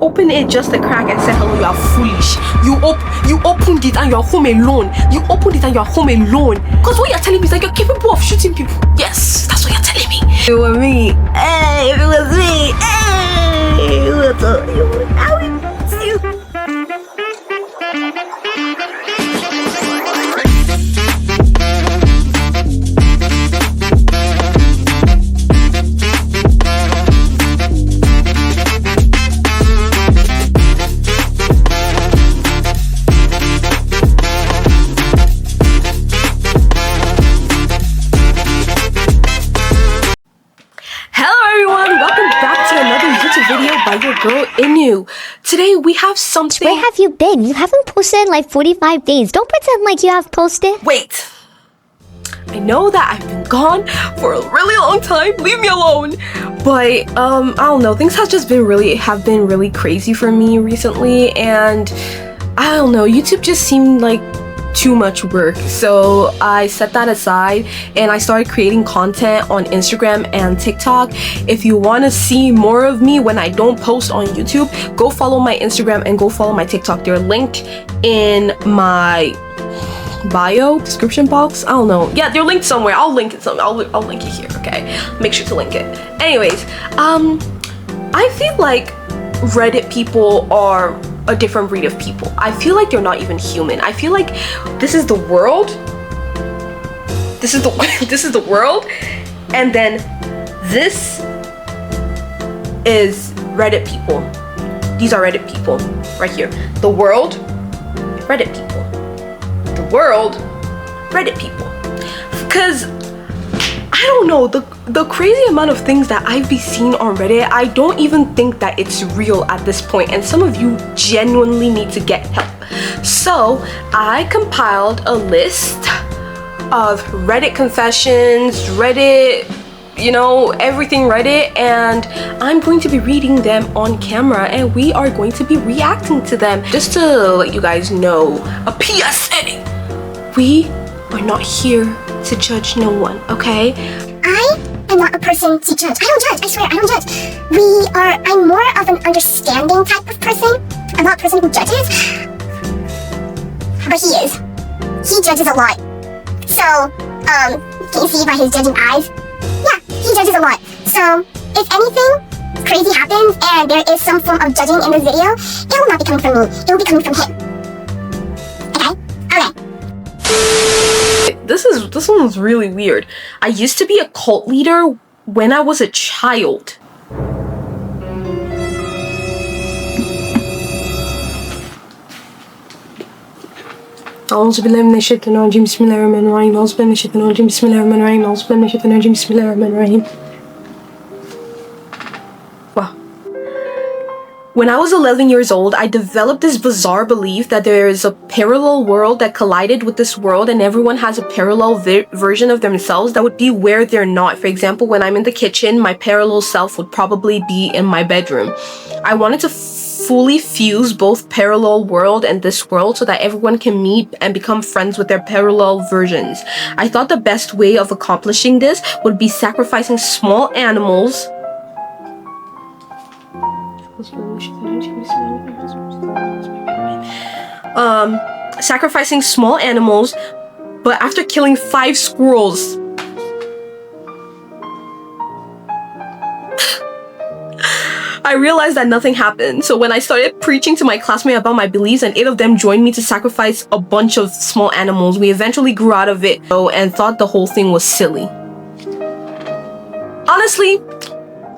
opened it just a crack and said hello, you are foolish. You opened it and you're home alone. You opened it and you're home alone. Because what you're telling me is that you're capable of shooting people. Yes, that's what you're telling me. If it was me, hey, if it was me, hey, I would miss you. By your girl Inu. Today we have something. Where have you been? You haven't posted in like 45 days. Don't pretend like you have posted. Wait. I know that I've been gone for a really long time. Leave me alone. But I don't know. Things have been really crazy for me recently, and I don't know. YouTube just seemed like too much work, so I set that aside and I started creating content on Instagram and TikTok. If you want to see more of me when I don't post on YouTube, go follow my Instagram and go follow my TikTok. They're linked in my bio description box. I don't know. Yeah, they're linked somewhere. I'll link it somewhere. I'll link it here. Okay, make sure to link it. Anyways, I feel like Reddit people are a different breed of people. I feel like they're not even human. I feel like this is the world. This is the world, and then this is Reddit people. These are Reddit people right here. The world, Reddit people. The world, Reddit people. Because I don't know, the crazy amount of things that I've been seeing on Reddit, I don't even think that it's real at this point, and some of you genuinely need to get help. So I compiled a list of Reddit confessions, Reddit, everything Reddit, and I'm going to be reading them on camera, and we are going to be reacting to them. Just to let you guys know, a PSA, we are not here to judge no one, okay? I am not a person to judge. I don't judge. I swear, I don't judge. I'm more of an understanding type of person. I'm not a person who judges. But he is. He judges a lot. So, can you see by his judging eyes? Yeah, he judges a lot. So, if anything crazy happens and there is some form of judging in this video, it will not be coming from me. It will be coming from him. Okay? This one was really weird. I used to be a cult leader when I was a child. Wow. When I was 11 years old, I developed this bizarre belief that there is a parallel world that collided with this world, and everyone has a parallel version of themselves that would be where they're not. For example, when I'm in the kitchen, my parallel self would probably be in my bedroom. I wanted to fully fuse both parallel world and this world so that everyone can meet and become friends with their parallel versions. I thought the best way of accomplishing this would be sacrificing small animals. Sacrificing small animals, but after killing 5 squirrels. I realized that nothing happened, so when I started preaching to my classmates about my beliefs and 8 of them joined me to sacrifice a bunch of small animals, we eventually grew out of it and thought the whole thing was silly. Honestly,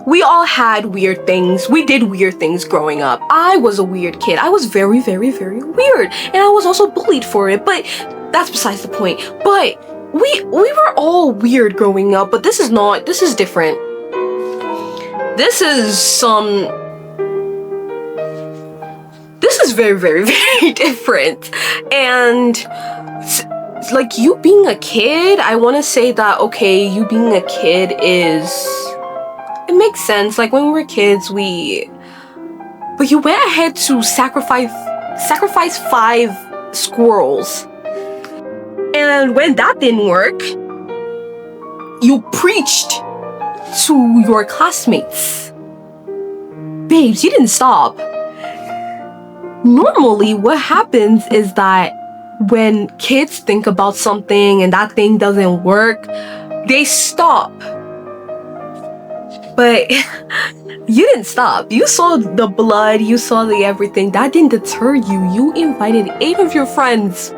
we all had weird things. We did weird things growing up. I was a weird kid. I was very, very, very weird. And I was also bullied for it, but that's besides the point. But we were all weird growing up, but this is different. This is very, very, very different. And like, you being a kid, I want to say that, okay, you being a kid it makes sense. Like, when we were kids, but you went ahead to sacrifice 5 squirrels. And when that didn't work, you preached to your classmates. Babes, you didn't stop. normally what happens is that when kids think about something and that thing doesn't work, they stop. But you didn't stop. You saw the blood, you saw the everything. That didn't deter you. You invited 8 of your friends.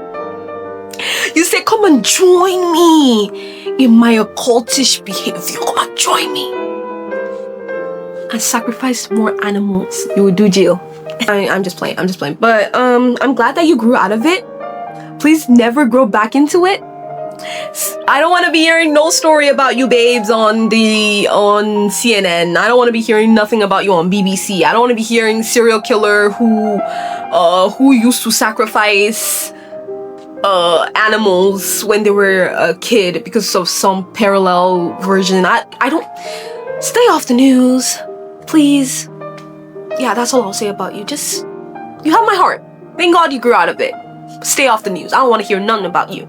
You said, come and join me in my occultish behavior. Come and join me. And sacrifice more animals. You would do jail. I'm just playing. But I'm glad that you grew out of it. Please never grow back into it. I don't want to be hearing no story about you babes on CNN. I don't want to be hearing nothing about you on BBC. I don't want to be hearing serial killer who used to sacrifice animals when they were a kid because of some parallel version. I don't. Stay off the news, please. Yeah, that's all I'll say about you. Just, you have my heart. Thank God you grew out of it. Stay off the news. I don't want to hear nothing about you.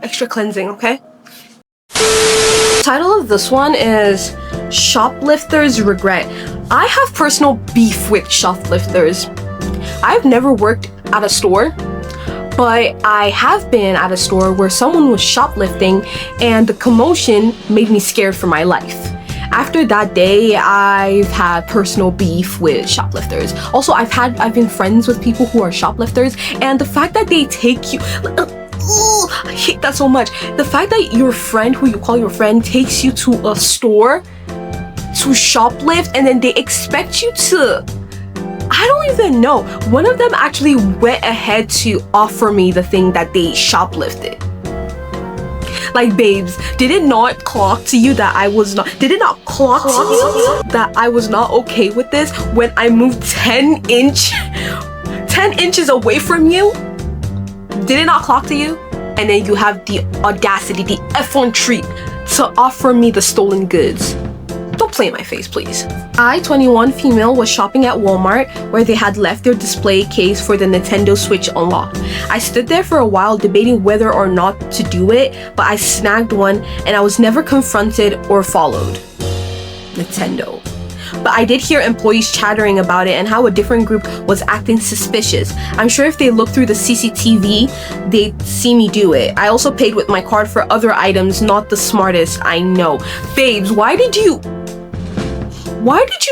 Extra cleansing, okay? Title of this one is Shoplifters Regret. I have personal beef with shoplifters. I've never worked at a store, but I have been at a store where someone was shoplifting and the commotion made me scared for my life. After that day, I've had personal beef with shoplifters. Also, I've been friends with people who are shoplifters, and the fact that they take you, I hate that so much. The fact that your friend, who you call your friend, takes you to a store to shoplift, and then they expect you to, I don't even know. One of them actually went ahead to offer me the thing that they shoplifted. Like, babes, did it not clock to you that I was not, did it not clock to you that I was not okay with this when I moved 10 inches away from you? Did it not clock to you? And then you have the audacity, the effrontery to offer me the stolen goods. Don't play in my face, please. I, 21 female, was shopping at Walmart where they had left their display case for the Nintendo Switch unlocked. I stood there for a while debating whether or not to do it, but I snagged one and I was never confronted or followed. Nintendo. But I did hear employees chattering about it and how a different group was acting suspicious. I'm sure if they looked through the CCTV, they'd see me do it. I also paid with my card for other items, not the smartest, I know. Babes, why did you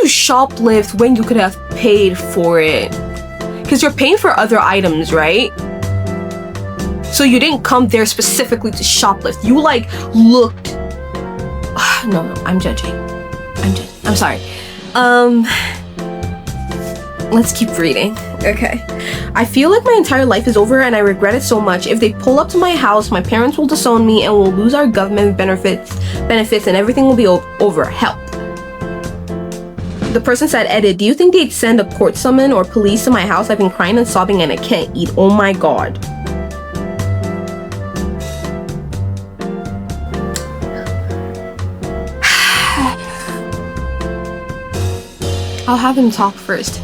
shoplift when you could have paid for it? Because you're paying for other items, right? So you didn't come there specifically to shoplift. You like looked. No, I'm judging. I'm sorry. Let's keep reading. Okay. I feel like my entire life is over and I regret it so much. If they pull up to my house, my parents will disown me and we'll lose our government benefits and everything will be over. Help. The person said, edit, do you think they'd send a court summon or police to my house? I've been crying and sobbing and I can't eat. Oh my God. I'll have him talk first.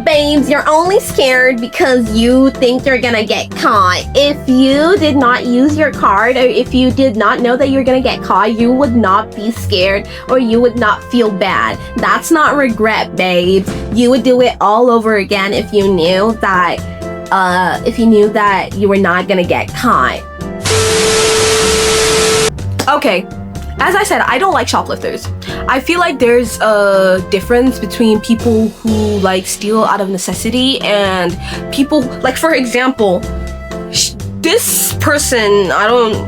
Babes, you're only scared because you think you're gonna get caught. If you did not use your card, or if you did not know that you're gonna get caught, you would not be scared or you would not feel bad. That's not regret, babes. You would do it all over again if you knew that you were not gonna get caught. Okay. As I said, I don't like shoplifters. I feel like there's a difference between people who like steal out of necessity and people, like for example, this person,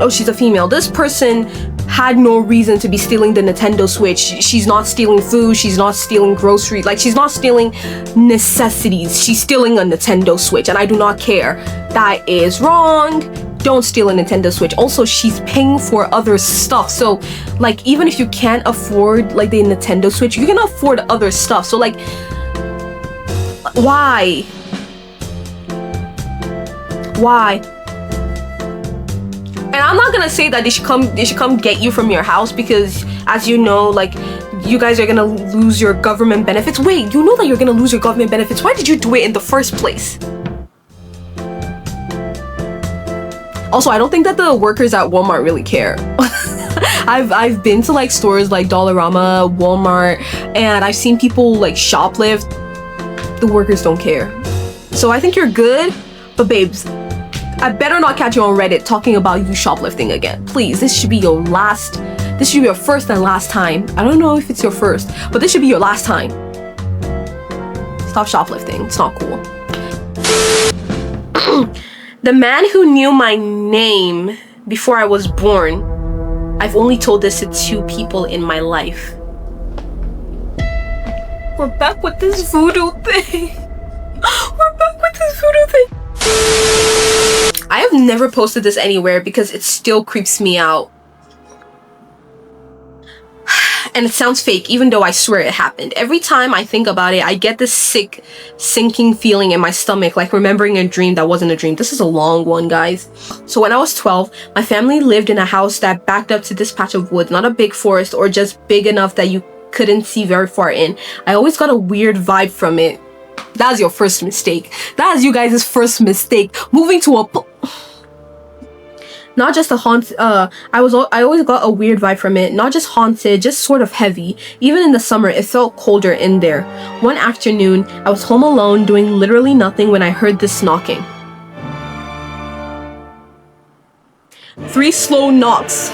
she's a female. This person had no reason to be stealing the Nintendo Switch. She's not stealing food, she's not stealing groceries, like she's not stealing necessities. She's stealing a Nintendo Switch and I do not care. That is wrong. Don't steal a Nintendo Switch. Also, she's paying for other stuff. So, like, even if you can't afford, like, the Nintendo Switch, you can afford other stuff. So, like, why? Why? And I'm not gonna say that they should come get you from your house because, as you know, like, you guys are gonna lose your government benefits. Wait, you know that you're gonna lose your government benefits. Why did you do it in the first place? Also, I don't think that the workers at Walmart really care. I've been to like stores like Dollarama, Walmart, and I've seen people like shoplift. The workers don't care. So I think you're good, but babes, I better not catch you on Reddit talking about you shoplifting again. Please, this should be your first and last time. I don't know if it's your first, but this should be your last time. Stop shoplifting, it's not cool. The man who knew my name before I was born. I've only told this to 2 people in my life. We're back with this voodoo thing. I have never posted this anywhere because it still creeps me out. And it sounds fake, even though I swear it happened. Every time I think about it, I get this sick, sinking feeling in my stomach, like remembering a dream that wasn't a dream. This is a long one, guys. So when I was 12, my family lived in a house that backed up to this patch of woods, not a big forest or just big enough that you couldn't see very far in. I always got a weird vibe from it. That's your first mistake. That is you guys' first mistake. Moving to a... Not just a haunted, I always got a weird vibe from it. Not just haunted, just sort of heavy. Even in the summer, it felt colder in there. One afternoon, I was home alone doing literally nothing when I heard this knocking. 3 slow knocks.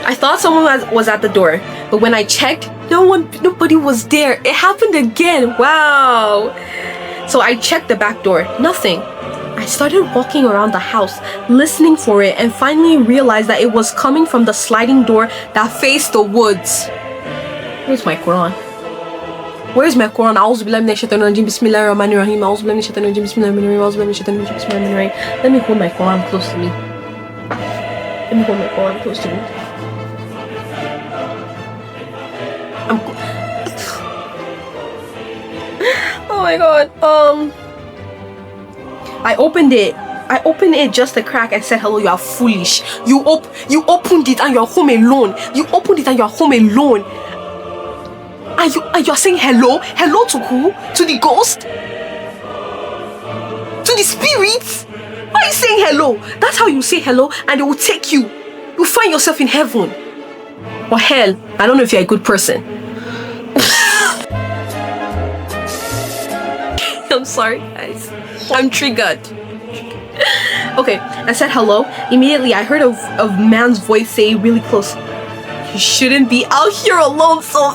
I thought someone was at the door, but when I checked, nobody was there. It happened again. Wow. So I checked the back door. Nothing. I started walking around the house, listening for it, and finally realized that it was coming from the sliding door that faced the woods. Where's my Quran? Where's my Quran? Let me hold my Quran close to me. Oh my god. I opened it just a crack and said, hello, you are foolish. You opened it and you're home alone. You opened it and you're home alone. And you're saying hello? Hello to who? To the ghost? To the spirits? Why are you saying hello? That's how you say hello and they will take you. You'll find yourself in heaven. Or hell. I don't know if you're a good person. I'm sorry, guys. I'm triggered. Okay, I said hello. Immediately, I heard a man's voice say really close, you shouldn't be out here alone, so...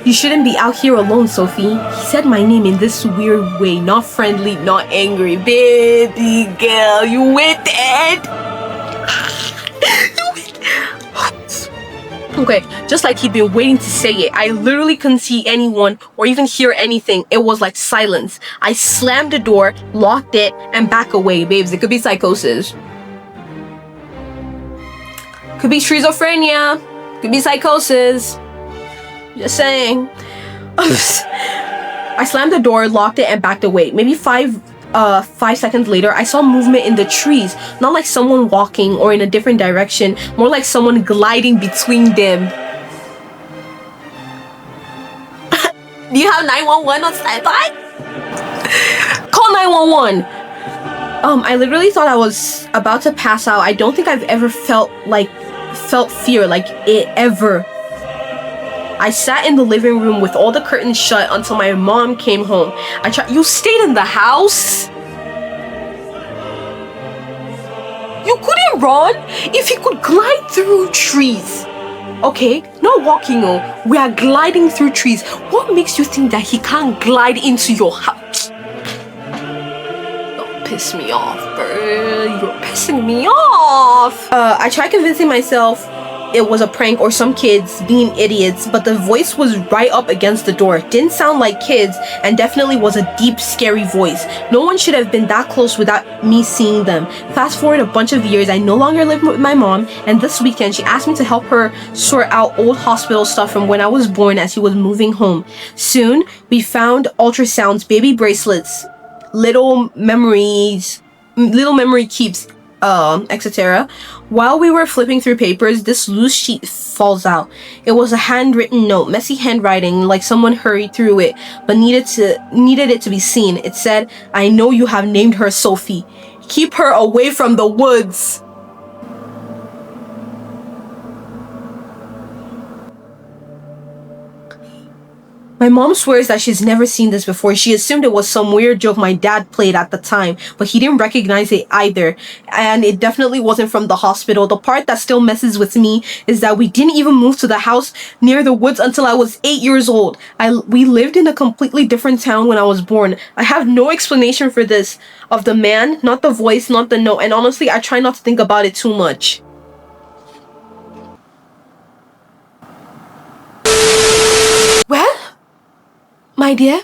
You shouldn't be out here alone, Sophie. He said my name in this weird way, not friendly, not angry. Baby girl, you waited. Okay, just like he'd been waiting to say it, I literally couldn't see anyone or even hear anything. It was like silence. I slammed the door, locked it, and back away. Babes, it could be psychosis. Could be schizophrenia. Could be psychosis. Just saying. I slammed the door, locked it, and backed away. Maybe 5 seconds later, I saw movement in the trees. Not like someone walking or in a different direction, more like someone gliding between them. Do you have 911 on standby? Call 911. I literally thought I was about to pass out. I don't think I've ever felt fear like it ever. I sat in the living room with all the curtains shut until my mom came home. You stayed in the house? You couldn't run? If you could glide through trees. Okay, not walking, we are gliding through trees. What makes you think that he can't glide into your house? Don't piss me off, bro. You're pissing me off. I tried convincing myself it was a prank or some kids being idiots, but the voice was right up against the door. Didn't sound like kids and definitely was a deep, scary voice. No one should have been that close without me seeing them. Fast forward a bunch of years, I no longer live with my mom, and this weekend she asked me to help her sort out old hospital stuff from when I was born as she was moving home. Soon, we found ultrasounds, baby bracelets, little memory keeps, etc. While we were flipping through papers, this loose sheet falls out. It was a handwritten note, messy handwriting, like someone hurried through it, but needed it to be seen. It said, "I know you have named her Sophie. Keep her away from the woods." My mom swears that she's never seen this before. She assumed it was some weird joke my dad played at the time, but he didn't recognize it either. And it definitely wasn't from the hospital. The part that still messes with me is that we didn't even move to the house near the woods until I was 8 years old. We lived in a completely different town when I was born. I have no explanation for this. Of the man, not the voice, not the note. And honestly, I try not to think about it too much. Well, my dear,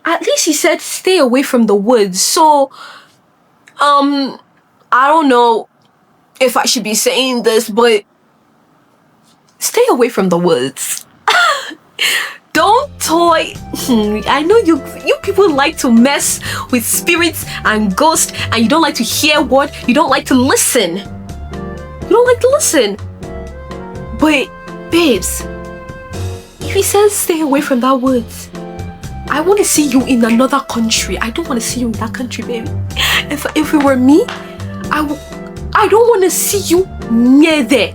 at least he said stay away from the woods. So, I don't know if I should be saying this, but stay away from the woods. Don't toy. I know you people like to mess with spirits and ghosts, and you don't like to hear what? You don't like to listen. You don't like to listen. But, babes, if he says stay away from that woods, I want to see you in another country. I don't want to see you in that country, baby. If it were me, I don't want to see you near there.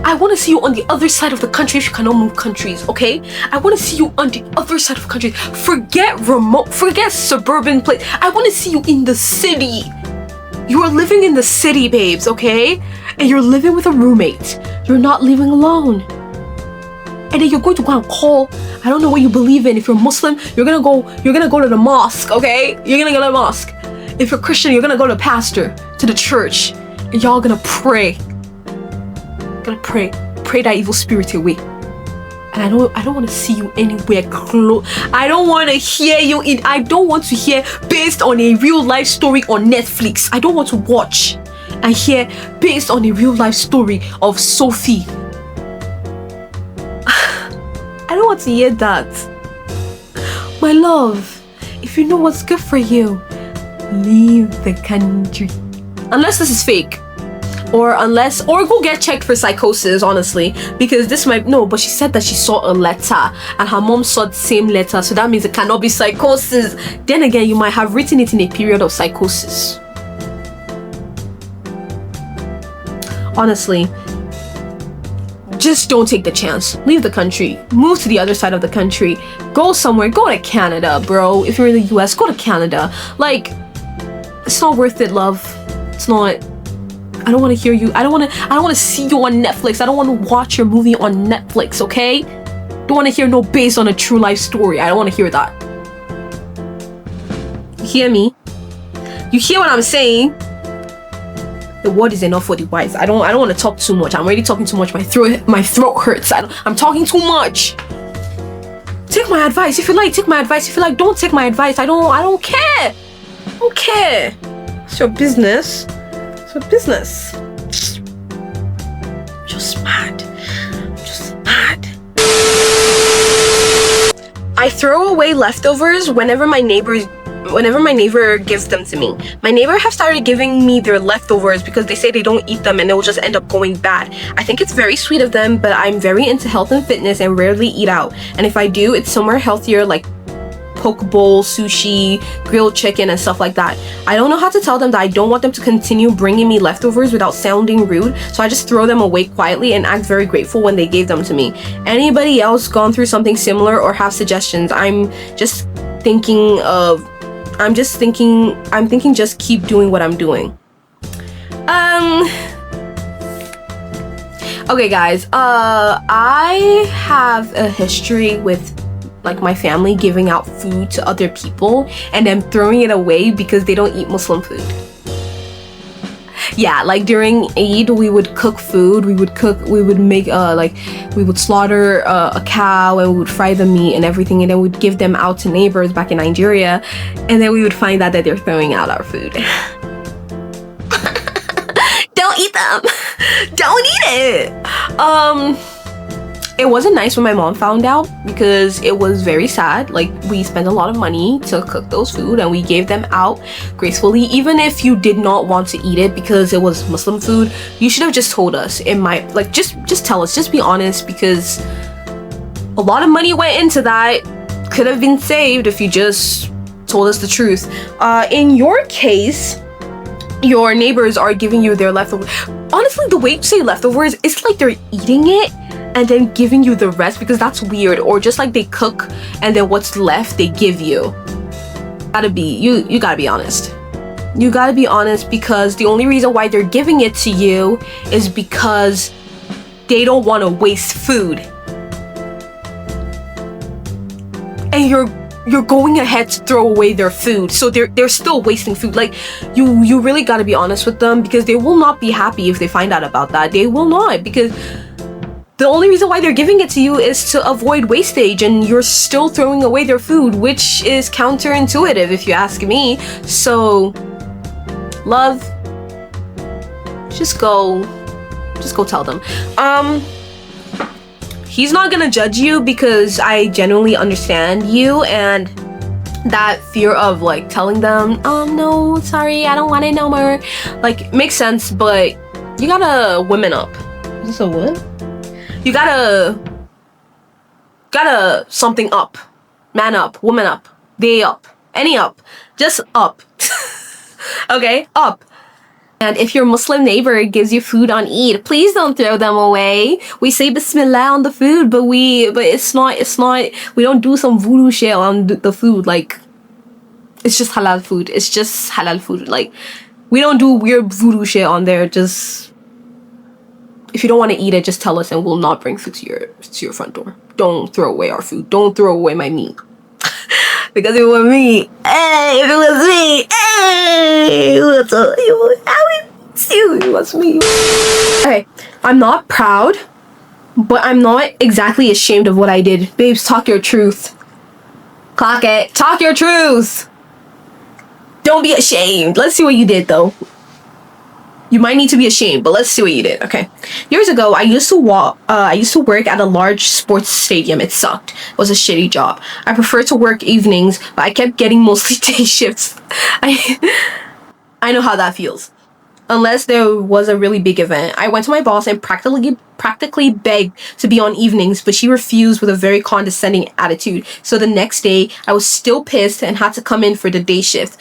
I want to see you on the other side of the country if you cannot move countries, okay? I want to see you on the other side of the country. Forget suburban place. I want to see you in the city. You are living in the city, babes, okay? And you're living with a roommate. You're not living alone. And then you're going to go and call, I don't know what you believe in. If you're Muslim, you're gonna go to the mosque, okay? You're gonna go to the mosque. If you're Christian, you're gonna go to the pastor, to the church, and y'all gonna pray. Pray that evil spirit away. And I don't want to see you anywhere close. I don't want to hear you I don't want to hear based on a real life story on Netflix. I don't want to watch and hear based on a real life story of Sophie. I don't want to hear that. My love, if you know what's good for you, leave the country. Unless this is fake. Or go get checked for psychosis, honestly. Because but she said that she saw a letter and her mom saw the same letter, so that means it cannot be psychosis. Then again, you might have written it in a period of psychosis. Honestly, just don't take the chance. Leave the country. Move to the other side of the country. Go somewhere. Go to Canada, bro. If you're in the US, go to Canada. Like, it's not worth it, love. It's not. I don't want to hear you. I don't want to see you on Netflix. I don't want to watch your movie on Netflix, okay? Don't want to hear no based on a true life story. I don't want to hear that. You hear me? You hear what I'm saying? The word is enough for the wise. I don't want to talk too much. I'm already talking too much. My throat hurts. I'm talking too much. Take my advice. If you like, take my advice. If you like, don't take my advice. I don't care. I don't care. It's your business. It's your business. Just mad. I throw away leftovers whenever my neighbor gives them to me. My neighbor have started giving me their leftovers because they say they don't eat them and it will just end up going bad. I think it's very sweet of them, but I'm very into health and fitness and rarely eat out. And if I do, it's somewhere healthier like poke bowl, sushi, grilled chicken, and stuff like that. I don't know how to tell them that I don't want them to continue bringing me leftovers without sounding rude, so I just throw them away quietly and act very grateful when they gave them to me. Anybody else gone through something similar or have suggestions? I'm thinking just keep doing what I'm doing. Okay guys, I have a history with like my family giving out food to other people and then throwing it away because they don't eat Muslim food. Yeah, like during Eid we would cook food, we would slaughter a cow and we would fry the meat and everything, and then we'd give them out to neighbors back in Nigeria, and then we would find out that they're throwing out our food. Don't eat them. Don't eat it. it wasn't nice when my mom found out because it was very sad. Like, we spent a lot of money to cook those food and we gave them out gracefully. Even if you did not want to eat it because it was Muslim food, you should have just told us. It might, like, just tell us, just be honest, because a lot of money went into that. Could have been saved if you just told us the truth. In your case, your neighbors are giving you their leftovers. Honestly, the way you say leftovers, it's like they're eating it and then giving you the rest, because that's weird. Or just like they cook and then what's left they give you. You gotta be honest. You gotta be honest, because the only reason why they're giving it to you is because they don't want to waste food. And you're going ahead to throw away their food, so they're still wasting food. Like, you really got to be honest with them, because they will not be happy if they find out about that. They will not, because the only reason why they're giving it to you is to avoid wastage, and you're still throwing away their food, which is counterintuitive if you ask me. So, love, just go tell them. He's not gonna judge you, because I genuinely understand you, and that fear of like telling them, no, sorry, I don't want it no more, like, makes sense. But you gotta women up. Is this a what? You gotta something up. Man up, woman up, they up, any up, just up. Okay, up. And if your Muslim neighbor gives you food on Eid, please don't throw them away. We say Bismillah on the food, but it's not, we don't do some voodoo shit on the food. Like, it's just halal food. It's just halal food. Like, we don't do weird voodoo shit on there. Just, if you don't want to eat it, just tell us and we'll not bring food to your front door. Don't throw away our food. Don't throw away my meat. Because if it was me, hey, if it was me, hey, it was me. Okay, I'm not proud, but I'm not exactly ashamed of what I did. Babes, talk your truth. Clock it. Talk your truth. Don't be ashamed. Let's see what you did, though. You might need to be ashamed, but let's see what you did. Okay. Years ago, I used to work at a large sports stadium. It sucked. It was a shitty job. I prefer to work evenings, but I kept getting mostly day shifts. I know how that feels. Unless there was a really big event. I went to my boss and practically begged to be on evenings, but she refused with a very condescending attitude. So the next day, I was still pissed and had to come in for the day shift.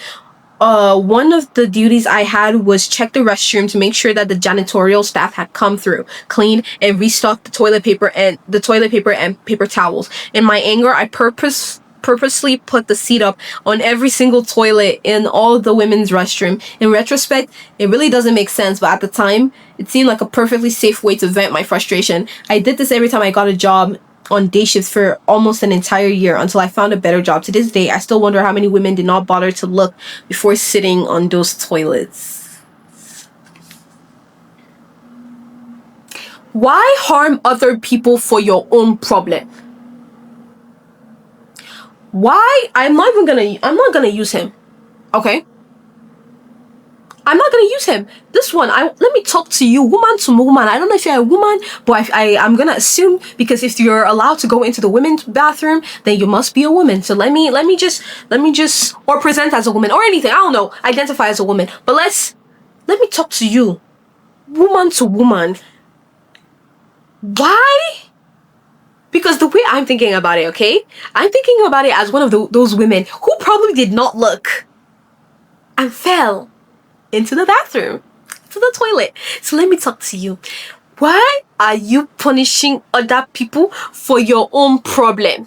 One of the duties I had was check the restroom to make sure that the janitorial staff had come through, cleaned, and restocked the toilet paper and paper towels. In my anger, I purposely put the seat up on every single toilet in all the women's restroom. In retrospect, it really doesn't make sense, but at the time, it seemed like a perfectly safe way to vent my frustration. I did this every time I got a job on day shifts for almost an entire year until I found a better job. To this day, I still wonder how many women did not bother to look before sitting on those toilets. Why harm other people for your own problem? Why? I'm not gonna use him. Okay? I'm not gonna use him. This one, let me talk to you, woman to woman. I don't know if you're a woman, but I'm gonna assume, because if you're allowed to go into the women's bathroom, then you must be a woman. So let me just, or present as a woman, or anything. I don't know. Identify as a woman. But let me talk to you, woman to woman. Why? Because the way I'm thinking about it, okay? I'm thinking about it as one of those women who probably did not look and fell into the bathroom, to the toilet. So let me talk to you. Why are you punishing other people for your own problem?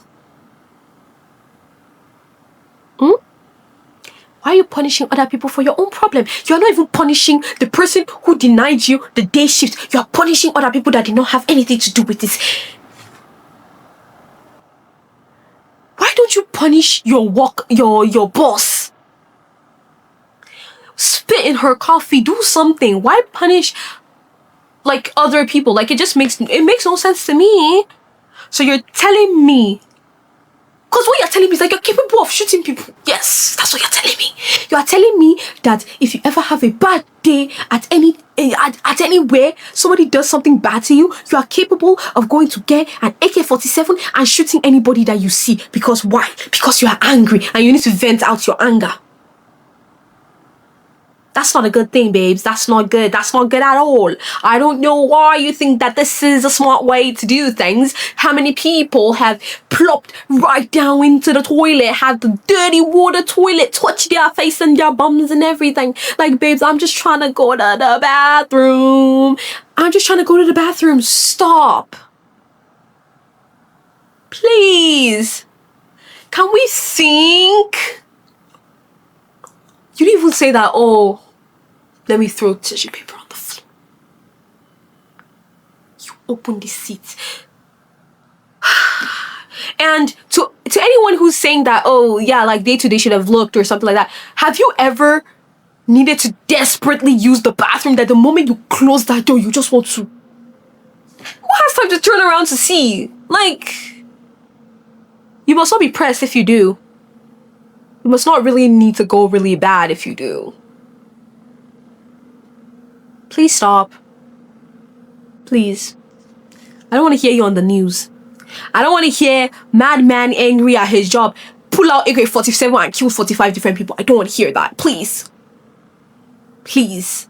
Why are you punishing other people for your own problem? You're not even punishing the person who denied you the day shift. You're punishing other people that did not have anything to do with this. Why don't you punish your boss? Spit in her coffee, do something. Why punish like other people? Like, it makes no sense to me. So you're telling me Because what you're telling me is like you're capable of shooting people. Yes, that's what you're telling me. You are telling me that if you ever have a bad day at anywhere, somebody does something bad to you, you are capable of going to get an AK-47 and shooting anybody that you see. Because why? Because you are angry and you need to vent out your anger. That's not a good thing, babes. That's not good. That's not good at all. I don't know why you think that this is a smart way to do things. How many people have plopped right down into the toilet, had the dirty water toilet touch their face and their bums and everything. Like, babes, I'm just trying to go to the bathroom. I'm just trying to go to the bathroom. Stop. Please. Can we think? You didn't even say that, oh, let me throw tissue paper on the floor. You open the seat. And to anyone who's saying that, oh, yeah, like day-to-day should have looked or something like that, have you ever needed to desperately use the bathroom that the moment you close that door, you just want to? Who has time to turn around to see? Like, you must not be pressed if you do. You must not really need to go really bad if you do. Please stop. Please. I don't want to hear you on the news. I don't want to hear madman angry at his job pull out AK-47 and kill 45 different people. I don't want to hear that. Please. Please.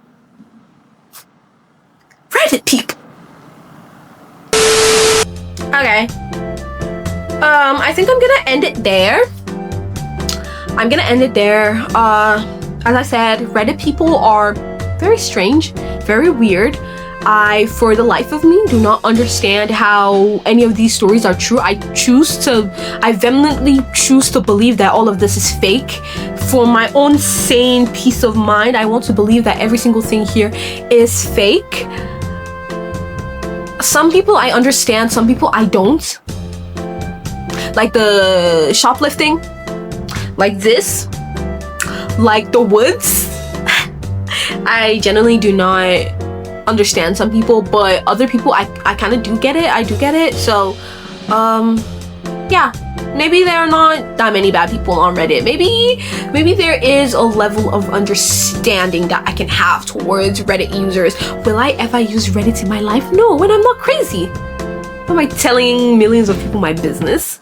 Reddit people. Okay. I think I'm gonna end it there. As I said, Reddit people are very strange, very weird. I, for the life of me, do not understand how any of these stories are true. I vehemently choose to believe that all of this is fake. For my own sane peace of mind, I want to believe that every single thing here is fake. Some people I understand, some people I don't. Like the shoplifting, like this, like the woods. I generally do not understand some people, but other people I kind of do get it. I do get it. So yeah, maybe there are not that many bad people on Reddit. Maybe there is a level of understanding that I can have towards Reddit users. Will I ever use Reddit in my life? No, when I'm not crazy. Am I telling millions of people my business?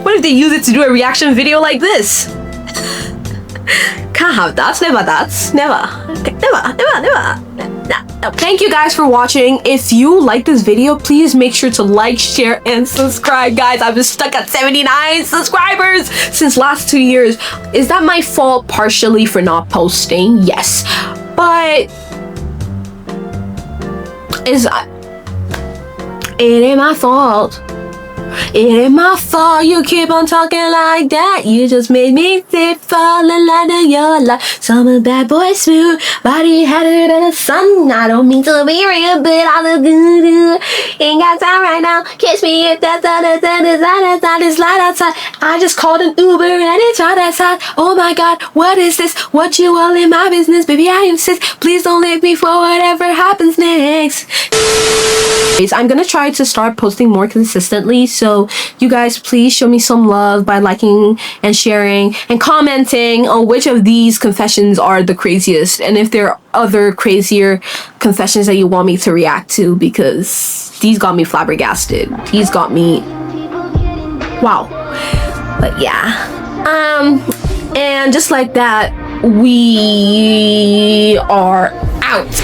What if they use it to do a reaction video like this? Can't have that. Never that. Never. Okay, never. Thank you guys for watching. If you like this video, please make sure to like, share, and subscribe, guys. I've been stuck at 79 subscribers since last 2 years. Is that my fault partially for not posting? Yes. But it ain't my fault. It ain't my fault you keep on talking like that. You just made me fall in line of your life. Summer bad boy smooth, body hotter than the sun. I don't mean to be real, but I look good. Ain't got time right now. Kiss me if that's it's light outside. I just called an Uber and it's right outside. Oh my god, what is this? What you all in my business? Baby, I insist. Please don't leave me for whatever happens next. I'm gonna try to start posting more consistently, so you guys please show me some love by liking and sharing and commenting on which of these confessions are the craziest, and if there are other crazier confessions that you want me to react to, because these got me flabbergasted. These got me wow. But yeah, and just like that, we are out.